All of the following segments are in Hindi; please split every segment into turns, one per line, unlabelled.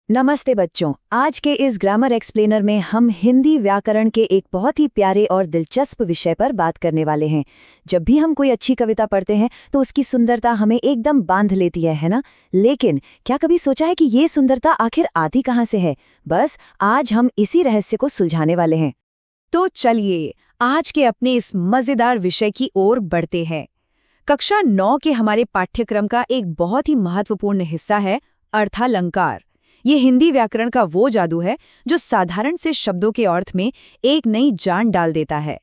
नमस्ते बच्चों। आज के इस ग्रामर एक्सप्लेनर में हम हिंदी व्याकरण के एक बहुत ही प्यारे और दिलचस्प विषय पर बात करने वाले हैं। जब भी हम कोई अच्छी कविता पढ़ते हैं तो उसकी सुंदरता हमें एकदम बांध लेती है ना? लेकिन क्या कभी सोचा है कि ये सुंदरता आखिर आती कहाँ से है? बस आज हम इसी रहस्य को सुलझाने वाले हैं।
तो चलिए आज के अपने इस मजेदार विषय की ओर बढ़ते हैं। कक्षा 9 के हमारे पाठ्यक्रम का एक बहुत ही महत्वपूर्ण हिस्सा है अर्थालंकार। ये हिंदी व्याकरण का वो जादू है जो साधारण से शब्दों के अर्थ में एक नई जान डाल देता है।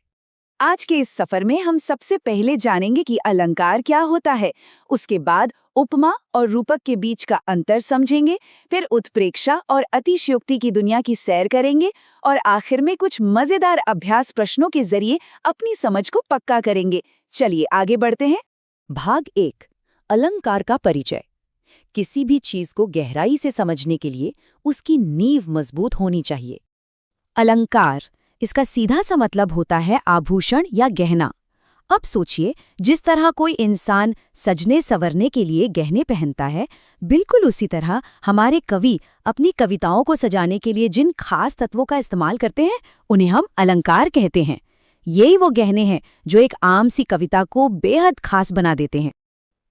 आज के इस सफर में हम सबसे पहले जानेंगे कि अलंकार क्या होता है, उसके बाद उपमा और रूपक के बीच का अंतर समझेंगे, फिर उत्प्रेक्षा और अतिशयोक्ति की दुनिया की सैर करेंगे और आखिर में कुछ मजेदार अभ्यास प्रश्नों के जरिए अपनी समझ को पक्का करेंगे। चलिए आगे बढ़ते हैं।
भाग 1, अलंकार का परिचय। किसी भी चीज को गहराई से समझने के लिए उसकी नींव मजबूत होनी चाहिए। अलंकार, इसका सीधा सा मतलब होता है आभूषण या गहना। अब सोचिए, जिस तरह कोई इंसान सजने संवरने के लिए गहने पहनता है, बिल्कुल उसी तरह हमारे कवि अपनी कविताओं को सजाने के लिए जिन खास तत्वों का इस्तेमाल करते हैं उन्हें हम अलंकार कहते हैं। यही वो गहने हैं जो एक आम सी कविता को बेहद खास बना देते हैं।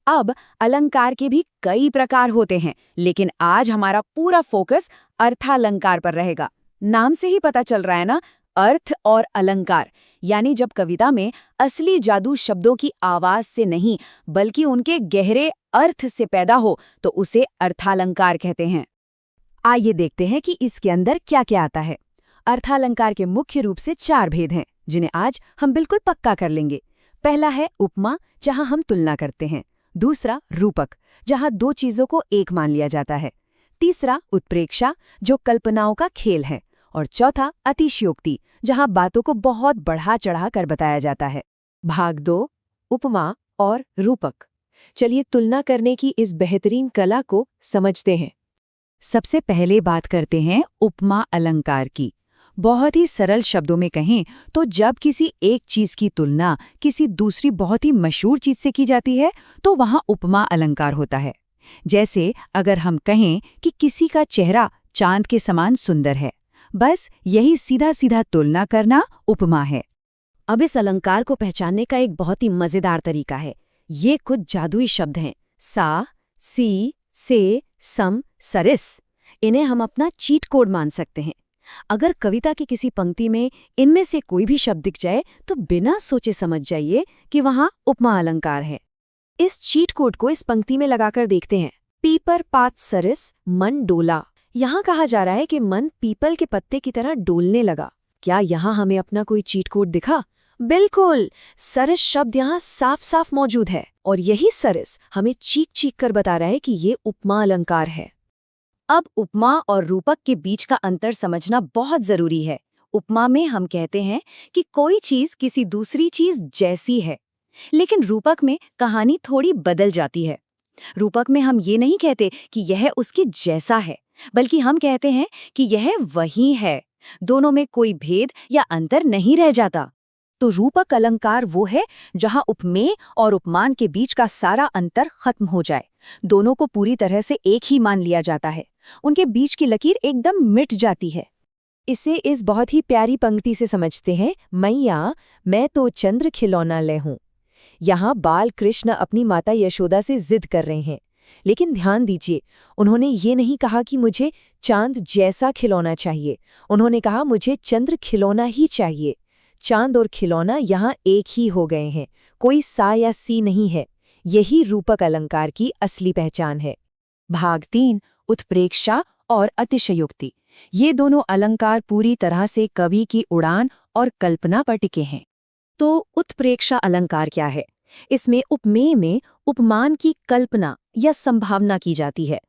अब अलंकार के भी कई प्रकार होते हैं, लेकिन आज हमारा पूरा फोकस अर्थालंकार पर रहेगा। नाम से ही पता चल रहा है ना, अर्थ और अलंकार, यानी जब कविता में असली जादू शब्दों की आवाज से नहीं बल्कि उनके गहरे अर्थ से पैदा हो तो उसे अर्थालंकार कहते हैं।
आइए देखते हैं कि इसके अंदर क्या क्या आता है। अर्थालंकार के मुख्य रूप से 4 भेद हैं, जिन्हें आज हम बिल्कुल पक्का कर लेंगे। पहला है उपमा, जहां हम तुलना करते हैं। दूसरा रूपक, जहां दो चीजों को एक मान लिया जाता है। तीसरा उत्प्रेक्षा, जो कल्पनाओं का खेल है। और चौथा अतिशयोक्ति, जहां बातों को बहुत बढ़ा चढ़ा कर बताया जाता है।
भाग 2, उपमा और रूपक। चलिए तुलना करने की इस बेहतरीन कला को समझते हैं।
सबसे पहले बात करते हैं उपमा अलंकार की। बहुत ही सरल शब्दों में कहें तो जब किसी एक चीज की तुलना किसी दूसरी बहुत ही मशहूर चीज से की जाती है तो वहां उपमा अलंकार होता है। जैसे अगर हम कहें कि किसी का चेहरा चांद के समान सुंदर है, बस यही सीधा सीधा तुलना करना उपमा है। अब इस अलंकार को पहचानने का एक बहुत ही मजेदार तरीका है। ये कुछ जादुई शब्द हैं, सा, सी, से, सम, सरिस। इन्हें हम अपना चीट कोड मान सकते हैं। अगर कविता की किसी पंक्ति में इनमें से कोई भी शब्द दिख जाए तो बिना सोचे समझ जाइए कि वहां उपमा अलंकार है। इस चीट कोड को इस पंक्ति में लगाकर देखते हैं। पीपर पात सरिस मन डोला। यहाँ कहा जा रहा है कि मन पीपल के पत्ते की तरह डोलने लगा। क्या यहाँ हमें अपना कोई चीट कोड दिखा? बिल्कुल, सरिस शब्द यहाँ साफ साफ मौजूद है और यही सरिस हमें चीख चीख कर बता रहा है कि ये उपमा अलंकार है। अब उपमा और रूपक के बीच का अंतर समझना बहुत जरूरी है। उपमा में हम कहते हैं कि कोई चीज किसी दूसरी चीज जैसी है, लेकिन रूपक में कहानी थोड़ी बदल जाती है। रूपक में हम ये नहीं कहते कि यह उसके जैसा है, बल्कि हम कहते हैं कि यह वही है। दोनों में कोई भेद या अंतर नहीं रह जाता। तो रूपक अलंकार वो है जहां उपमेय और उपमान के बीच का सारा अंतर खत्म हो जाए। दोनों को पूरी तरह से एक ही मान लिया जाता है। उनके बीच की लकीर एकदम मिट जाती है। इसे इस बहुत ही प्यारी पंक्ति से समझते हैं। मैया मैं तो चंद्र खिलौना ले हूं। यहाँ बाल कृष्ण अपनी माता यशोदा से जिद कर रहे हैं, लेकिन ध्यान दीजिए, उन्होंने ये नहीं कहा कि मुझे चांद जैसा खिलौना चाहिए। उन्होंने कहा मुझे चंद्र खिलौना ही चाहिए। चांद और खिलौना यहाँ एक ही हो गए हैं, कोई सा या सी नहीं है। यही रूपक अलंकार की असली पहचान है।
भाग 3, उत्प्रेक्षा और अतिशयोक्ति। ये दोनों अलंकार पूरी तरह से कवि की उड़ान और कल्पना पर टिके हैं।
तो उत्प्रेक्षा अलंकार क्या है? इसमें उपमेय में उपमान की कल्पना या संभावना की जाती है।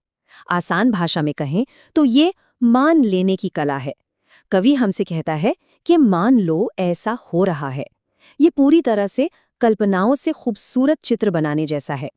आसान भाषा में कहें तो ये मान लेने की कला है। कवि हमसे कहता है कि मान लो ऐसा हो रहा है। ये पूरी तरह से कल्पनाओं से खूबसूरत चित्र बनाने जैसा है।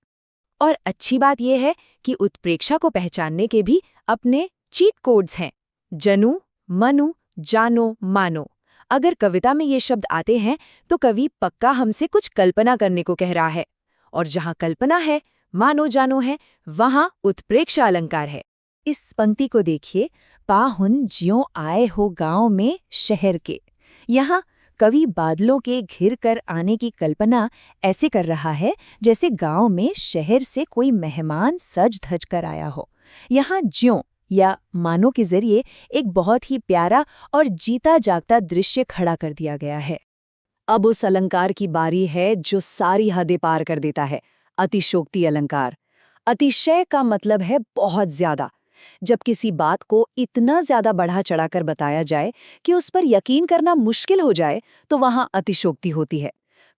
और अच्छी बात यह है कि उत्प्रेक्षा को पहचानने के भी अपने चीट कोड्स हैं। जनु, मनु, जानो, मानो। अगर कविता में ये शब्द आते हैं तो कवि पक्का हमसे कुछ कल्पना करने को कह रहा है, और जहां कल्पना है, मानो जानो है, वहां उत्प्रेक्षा अलंकार है। इस पंक्ति को देखिए, पाहुन ज्यों आए हो गांव में शहर के। यहाँ कवि बादलों के घिर कर आने की कल्पना ऐसे कर रहा है जैसे गांव में शहर से कोई मेहमान सज धज कर आया हो। यहाँ ज्यों या मानो के जरिए एक बहुत ही प्यारा और जीता जागता दृश्य खड़ा कर दिया गया है। अब उस अलंकार की बारी है जो सारी हदें पार कर देता है, अतिशोक्ति अलंकार। अतिशय का मतलब है बहुत ज्यादा। जब किसी बात को इतना ज्यादा बढ़ा चढ़ाकर बताया जाए कि उस पर यकीन करना मुश्किल हो जाए, तो वहां अतिशोक्ति होती है।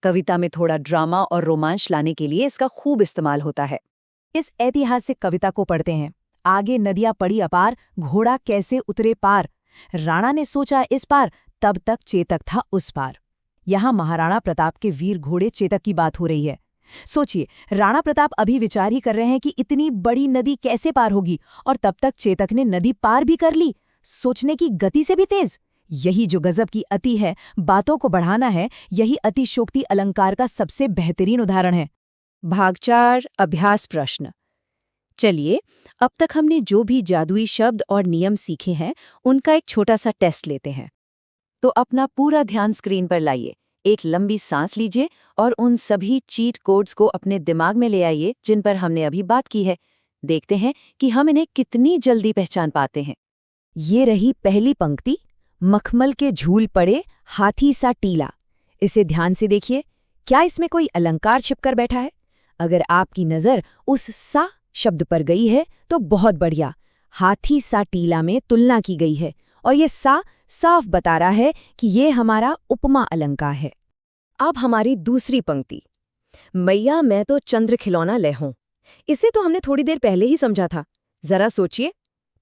कविता में थोड़ा ड्रामा और रोमांच लाने के लिए इसका खूब इस्तेमाल होता है।
इस ऐतिहासिक कविता को पढ़ते हैं। आगे नदियां पड़ी अपार, घोड़ा कैसे उतरे पार। राणा ने सोचा इस पार, तब तक चेतक था उस पार। यहाँ महाराणा प्रताप के वीर घोड़े चेतक की बात हो रही है। सोचिए, राणा प्रताप अभी विचार ही कर रहे हैं कि इतनी बड़ी नदी कैसे पार होगी, और तब तक चेतक ने नदी पार भी कर ली, सोचने की गति से भी तेज। यही जो गजब की अति है, बातों को बढ़ाना है, यही अतिशोक्ति अलंकार का सबसे बेहतरीन उदाहरण है।
भाग 4 अभ्यास प्रश्न। चलिए, अब तक हमने जो भी जादुई शब्द और नियम सीखे हैं, उनका एक छोटा सा टेस्ट लेते हैं। तो अपना पूरा ध्यान स्क्रीन पर लाइए, एक लंबी सांस लीजिए और उन सभी चीट कोड्स को अपने दिमाग में ले आइए जिन पर हमने अभी बात की है। देखते हैं कि हम इन्हें कितनी जल्दी पहचान पाते हैं।
ये रही पहली पंक्ति, मखमल के झूल पड़े हाथी सा टीला। इसे ध्यान से देखिए, क्या इसमें कोई अलंकार छिपकर बैठा है? अगर आपकी नजर उस सा शब्द पर गई है तो बहुत बढ़िया। हाथी सा टीला में तुलना की गई है और ये सा साफ बता रहा है कि ये हमारा उपमा अलंकार है।
अब हमारी दूसरी पंक्ति, मैया मैं तो चंद्र खिलौना ले हूं। इसे तो हमने थोड़ी देर पहले ही समझा था। जरा सोचिए,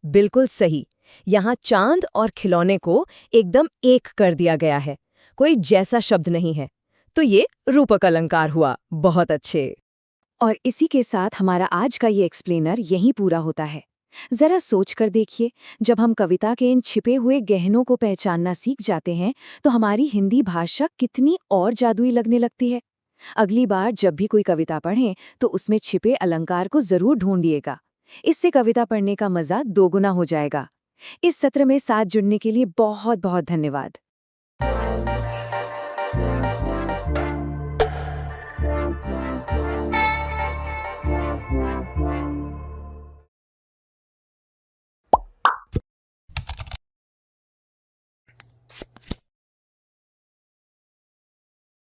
बिल्कुल सही। यहाँ चांद और खिलौने को एकदम एक कर दिया गया है, कोई जैसा शब्द नहीं है। तो ये रूपक अलंकार हुआ। बहुत अच्छे। और इसी के साथ हमारा आज का ये एक्सप्लेनर यहीं पूरा होता है। जरा सोच कर देखिए, जब हम कविता के इन छिपे हुए गहनों को पहचानना सीख जाते हैं, तो हमारी हिंदी भाषा कितनी और जादुई लगने लगती है। अगली बार जब भी कोई कविता पढ़ें, तो उसमें छिपे अलंकार को जरूर ढूंढिएगा। इससे कविता पढ़ने का मजा दोगुना हो जाएगा। इस सत्र में साथ जुड़ने के लिए बहुत बहुत धन्यवाद।